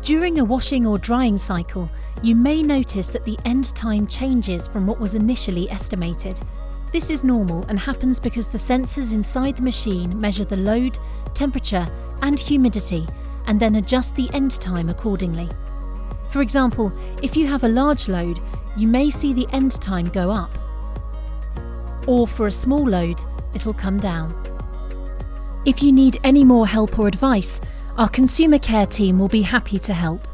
During a washing or drying cycle, you may notice that the end time changes from what was initially estimated. This is normal and happens because the sensors inside the machine measure the load, temperature, and humidity, and then adjust the end time accordingly. For example, if you have a large load, you may see the end time go up. Or for a small load, it'll come down. If you need any more help or advice, our consumer care team will be happy to help.